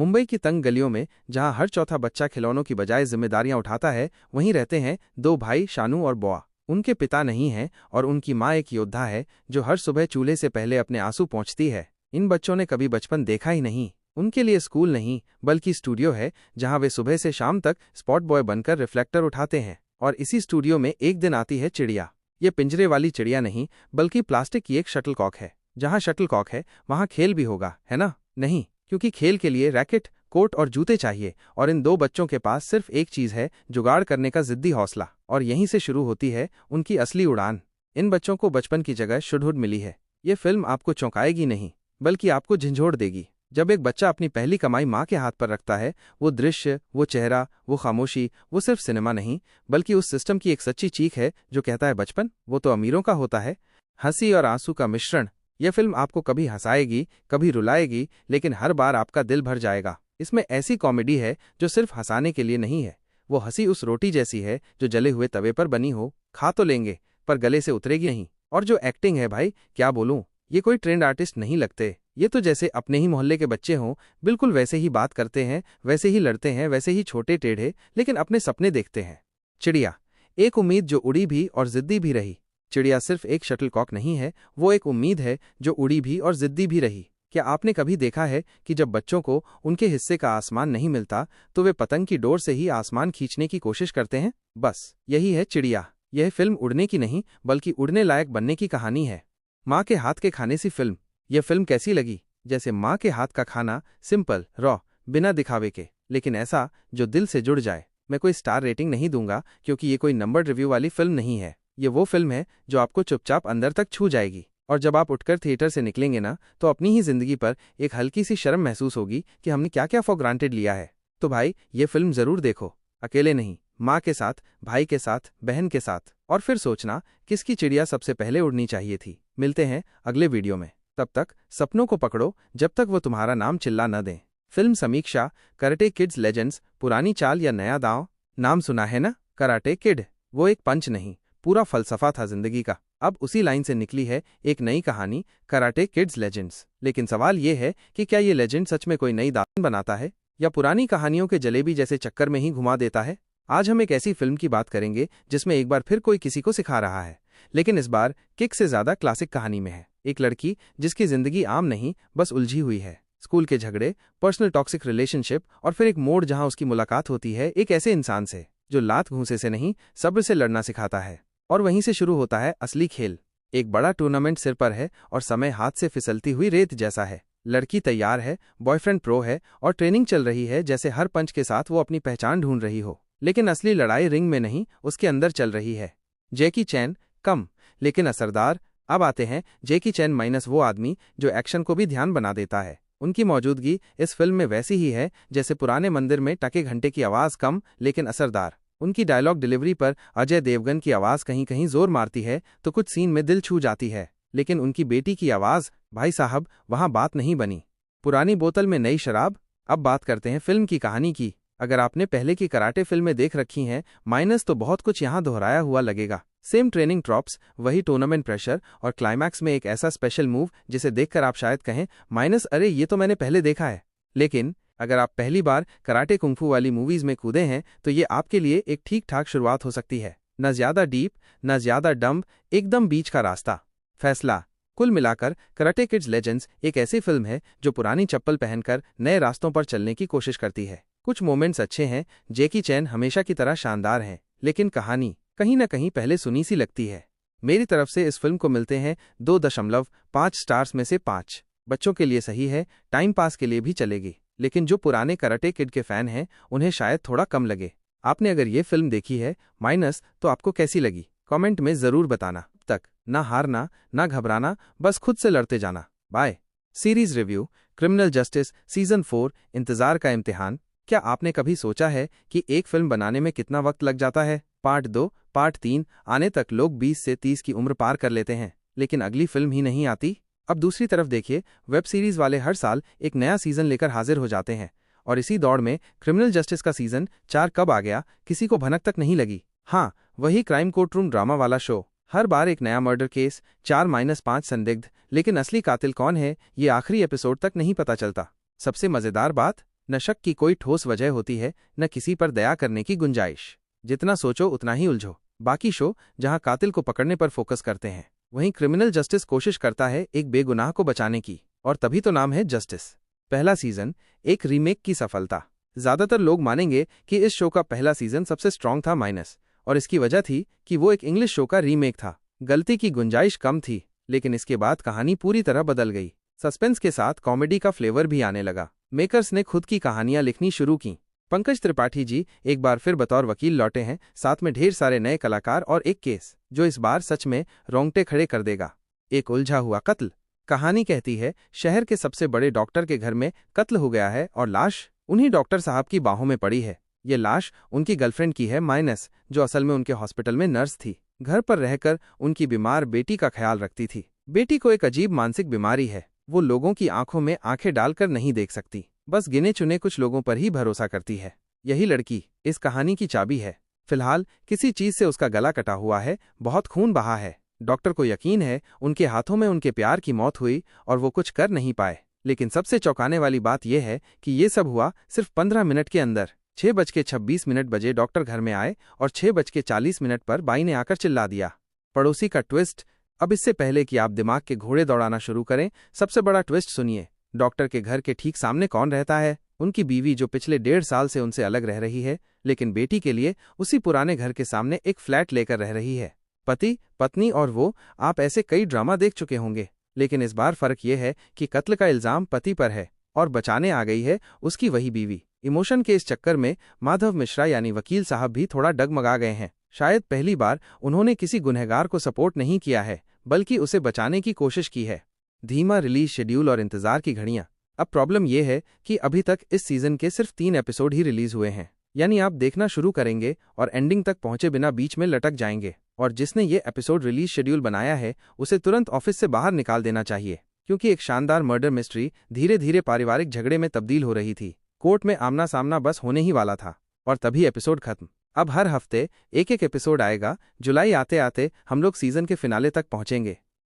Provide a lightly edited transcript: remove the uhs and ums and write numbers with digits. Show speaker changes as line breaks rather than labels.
मुंबई की तंग गलियों में जहां हर चौथा बच्चा खिलौनों की बजाय जिम्मेदारियां उठाता है, वहीं रहते हैं दो भाई शानू और बोआ। उनके पिता नहीं हैं और उनकी माँ एक योद्धा है जो हर सुबह चूल्हे से पहले अपने आंसू पोंछती है। इन बच्चों ने कभी बचपन देखा ही नहीं। उनके लिए स्कूल नहीं बल्कि स्टूडियो है जहां वे सुबह से शाम तक स्पॉट बॉय बनकर रिफ्लेक्टर उठाते हैं। और इसी स्टूडियो में एक दिन आती है चिड़िया। ये पिंजरे वाली चिड़िया नहीं बल्कि प्लास्टिक की एक शटलकॉक है। जहां शटलकॉक है वहां खेल भी होगा, है ना? नहीं, क्योंकि खेल के लिए रैकेट, कोर्ट और जूते चाहिए और इन दो बच्चों के पास सिर्फ एक चीज है, जुगाड़ करने का जिद्दी हौसला। और यहीं से शुरू होती है उनकी असली उड़ान। इन बच्चों को बचपन की जगह शुडहुड मिली है। ये फिल्म आपको चौंकाएगी नहीं बल्कि आपको झंझोड़ देगी। जब एक बच्चा अपनी पहली कमाई माँ के हाथ पर रखता है, वो दृश्य, वो चेहरा, वो खामोशी, वो सिर्फ सिनेमा नहीं बल्कि उस सिस्टम की एक सच्ची चीख है जो कहता है बचपन वो तो अमीरों का होता है। हंसी और आंसू का मिश्रण। यह फिल्म आपको कभी हंसाएगी, कभी रुलाएगी, लेकिन हर बार आपका दिल भर जाएगा। इसमें ऐसी कॉमेडी है जो सिर्फ हंसाने के लिए नहीं है। वो हंसी उस रोटी जैसी है जो जले हुए तवे पर बनी हो, खा तो लेंगे पर गले से उतरेगी नहीं। और जो एक्टिंग है भाई, क्या बोलूं, ये कोई ट्रेंड आर्टिस्ट नहीं लगते। ये तो जैसे अपने ही मोहल्ले के बच्चे हों, बिल्कुल वैसे ही बात करते हैं, वैसे ही लड़ते हैं, वैसे ही छोटे टेढ़े, लेकिन अपने सपने देखते हैं। चिड़िया, एक उम्मीद जो उड़ी भी और जिद्दी भी रही। चिड़िया सिर्फ एक शटलकॉक नहीं है, वो एक उम्मीद है जो उड़ी भी और जिद्दी भी रही। क्या आपने कभी देखा है कि जब बच्चों को उनके हिस्से का आसमान नहीं मिलता तो वे पतंग की डोर से ही आसमान खींचने की कोशिश करते हैं? बस यही है चिड़िया। यह फिल्म उड़ने की नहीं बल्कि उड़ने लायक बनने की कहानी है। माँ के हाथ के खाने सी फिल्म। यह फिल्म कैसी लगी? जैसे माँ के हाथ का खाना, सिंपल, रॉ, बिना दिखावे के, लेकिन ऐसा जो दिल से जुड़ जाए। मैं कोई स्टार रेटिंग नहीं दूंगा क्योंकि ये कोई नंबर्ड रिव्यू वाली फिल्म नहीं है। ये वो फिल्म है जो आपको चुपचाप अंदर तक छू जाएगी। और जब आप उठकर थिएटर से निकलेंगे ना, तो अपनी ही जिंदगी पर एक हल्की सी शर्म महसूस होगी कि हमने क्या क्या फॉर ग्रांटेड लिया है। तो भाई, ये फिल्म जरूर देखो, अकेले नहीं, माँ के साथ, भाई के साथ, बहन के साथ, और फिर सोचना किसकी चिड़िया सबसे पहले उड़नी चाहिए थी। मिलते हैं अगले वीडियो में। तब तक सपनों को पकड़ो जब तक वो तुम्हारा नाम चिल्ला न दें। फिल्म समीक्षा, कराटे किड्स लेजेंड्स, पुरानी चाल या नया दांव। नाम सुना है ना, कराटे किड। वो एक पंच नहीं, पूरा फलसफा था जिंदगी का। अब उसी लाइन से निकली है एक नई कहानी, कराटे किड्स लेजेंड्स। लेकिन सवाल ये है कि क्या ये लेजेंड सच में कोई नई दास्तान बनाता है या पुरानी कहानियों के जलेबी जैसे चक्कर में ही घुमा देता है? आज हम एक ऐसी फिल्म की बात करेंगे जिसमें एक बार फिर कोई किसी को सिखा रहा है, लेकिन इस बार किक से ज्यादा क्लासिक कहानी में है। एक लड़की जिसकी जिंदगी आम नहीं बस उलझी हुई है। स्कूल के झगड़े, पर्सनल टॉक्सिक रिलेशनशिप और फिर एक मोड़ जहां उसकी मुलाकात होती है एक ऐसे इंसान से जो लात घूंसे से नहीं सब्र से लड़ना सिखाता है। और वहीं से शुरू होता है असली खेल। एक बड़ा टूर्नामेंट सिर पर है और समय हाथ से फिसलती हुई रेत जैसा है। लड़की तैयार है, बॉयफ्रेंड प्रो है और ट्रेनिंग चल रही है जैसे हर पंच के साथ वो अपनी पहचान ढूंढ रही हो। लेकिन असली लड़ाई रिंग में नहीं, उसके अंदर चल रही है। जैकी चैन कम लेकिन असरदार। अब आते हैं जैकी चैन माइनस वो आदमी जो एक्शन को भी ध्यान बना देता है। उनकी मौजूदगी इस फिल्म में वैसी ही है जैसे पुराने मंदिर में टके घंटे की आवाज, कम लेकिन असरदार। उनकी डायलॉग डिलीवरी पर अजय देवगन की आवाज कहीं कहीं जोर मारती है तो कुछ सीन में दिल छू जाती है, लेकिन उनकी बेटी की आवाज, भाई साहब, वहां बात नहीं बनी। पुरानी बोतल में नई शराब। अब बात करते हैं फिल्म की कहानी की। अगर आपने पहले की कराटे फिल्में देख रखी हैं, माइनस तो बहुत कुछ यहाँ दोहराया हुआ लगेगा। सेम ट्रेनिंग ट्रॉप्स, वही टूर्नामेंट प्रेशर और क्लाइमैक्स में एक ऐसा स्पेशल मूव जिसे देखकर आप शायद कहें माइनस, अरे ये तो मैंने पहले देखा है। लेकिन अगर आप पहली बार कराटे कुंफू वाली मूवीज में कूदे हैं तो ये आपके लिए एक ठीक ठाक शुरुआत हो सकती है। न ज्यादा डीप, न ज्यादा डम्ब, एकदम बीच का रास्ता। फैसला। कुल मिलाकर कराटे किड्स लेजेंड्स एक ऐसी फिल्म है जो पुरानी चप्पल पहनकर नए रास्तों पर चलने की कोशिश करती है। कुछ मोमेंट्स अच्छे हैं, जैकी चैन हमेशा की तरह शानदार हैं, लेकिन कहानी कहीं न कहीं पहले सुनी सी लगती है। मेरी तरफ से इस फिल्म को मिलते हैं 2.5 स्टार्स में से 5। बच्चों के लिए सही है, टाइम पास के लिए भी चलेगी, लेकिन जो पुराने कराटे किड के फैन हैं उन्हें शायद थोड़ा कम लगे। आपने अगर ये फिल्म देखी है माइनस, तो आपको कैसी लगी कमेंट में जरूर बताना। तक ना हारना, ना घबराना, बस खुद से लड़ते जाना। Bye. Series review, criminal justice season 4, इंतजार का इम्तिहान। क्या आपने कभी सोचा है कि एक फिल्म बनाने में कितना वक्त लग जाता है? पार्ट 2, पार्ट 3 आने तक लोग 20 से 30 की उम्र पार कर लेते हैं, लेकिन अगली फिल्म ही नहीं आती। अब दूसरी तरफ देखिए, वेब सीरीज वाले हर साल एक नया सीजन लेकर हाजिर हो जाते हैं, और इसी दौड़ में क्रिमिनल जस्टिस का सीजन 4 कब आ गया किसी को भनक तक नहीं लगी। हाँ, वही क्राइम कोर्टरूम ड्रामा वाला शो। हर बार एक नया मर्डर केस, 4-5 संदिग्ध, लेकिन असली कातिल कौन है ये आखिरी एपिसोड तक नहीं पता चलता। सबसे मजेदार बात, न शक की कोई ठोस वजह होती है, न किसी पर दया करने की गुंजाइश। जितना सोचो उतना ही उलझो। बाकी शो जहां कातिल को पकड़ने पर फोकस करते हैं, वहीं क्रिमिनल जस्टिस कोशिश करता है एक बेगुनाह को बचाने की, और तभी तो नाम है जस्टिस। पहला सीजन एक रीमेक की सफलता। ज्यादातर लोग मानेंगे कि इस शो का पहला सीजन सबसे स्ट्रांग था, और इसकी वजह थी कि वो एक इंग्लिश शो का रीमेक था। गलती की गुंजाइश कम थी, लेकिन इसके बाद कहानी पूरी तरह बदल गई। सस्पेंस के साथ कॉमेडी का फ्लेवर भी आने लगा। मेकर्स ने खुद की कहानियां लिखनी शुरू की। पंकज त्रिपाठी जी एक बार फिर बतौर वकील लौटे हैं, साथ में ढेर सारे नए कलाकार और एक केस जो इस बार सच में रोंगटे खड़े कर देगा। एक उलझा हुआ कत्ल। कहानी कहती है शहर के सबसे बड़े डॉक्टर के घर में कत्ल हो गया है और लाश उन्हीं डॉक्टर साहब की बाहों में पड़ी है। ये लाश उनकी गर्लफ्रेंड की है, जो असल में उनके हॉस्पिटल में नर्स थी। घर पर रहकर उनकी बीमार बेटी का ख्याल रखती थी। बेटी को एक अजीब मानसिक बीमारी है, वो लोगों की आंखों में आंखें डालकर नहीं देख सकती, बस गिने चुने कुछ लोगों पर ही भरोसा करती है। यही लड़की इस कहानी की चाबी है। फिलहाल किसी चीज से उसका गला कटा हुआ है, बहुत खून बहा है। डॉक्टर को यकीन है उनके हाथों में उनके प्यार की मौत हुई और वो कुछ कर नहीं पाए। लेकिन सबसे चौंकाने वाली बात यह है कि ये सब हुआ सिर्फ 15 मिनट के अंदर। 6:26 बजे डॉक्टर घर में आए और 6:40 पर बाई ने आकर चिल्ला दिया। पड़ोसी का ट्विस्ट। अब इससे पहले कि आप दिमाग के घोड़े दौड़ाना शुरू करें, सबसे बड़ा ट्विस्ट सुनिए। डॉक्टर के घर के ठीक सामने कौन रहता है? उनकी बीवी, जो पिछले 1.5 साल से उनसे अलग रह रही है, लेकिन बेटी के लिए उसी पुराने घर के सामने एक फ्लैट लेकर रह रही है। पति, पत्नी और वो। आप ऐसे कई ड्रामा देख चुके होंगे, लेकिन इस बार फर्क ये है कि कत्ल का इल्जाम पति पर है और बचाने आ गई है उसकी वही बीवी। इमोशन के इस चक्कर में माधव मिश्रा यानी वकील साहब भी थोड़ा डगमगा गए हैं। शायद पहली बार उन्होंने किसी गुनहगार को सपोर्ट नहीं किया है, बल्कि उसे बचाने की कोशिश की है। धीमा रिलीज शेड्यूल और इंतजार की घड़ियां। अब प्रॉब्लम यह है कि अभी तक इस सीजन के सिर्फ 3 एपिसोड ही रिलीज हुए हैं, यानी आप देखना शुरू करेंगे और एंडिंग तक पहुंचे बिना बीच में लटक जाएंगे। और जिसने ये एपिसोड रिलीज शेड्यूल बनाया है, उसे तुरंत ऑफिस से बाहर निकाल देना चाहिए, क्योंकि एक शानदार मर्डर मिस्ट्री धीरे धीरे पारिवारिक झगड़े में तब्दील हो रही थी। कोर्ट में आमना सामना बस होने ही वाला था, और तभी एपिसोड खत्म। अब हर हफ्ते एक एक एपिसोड आएगा। जुलाई आते आते हम लोग सीजन के फिनाले तक पहुंचेंगे।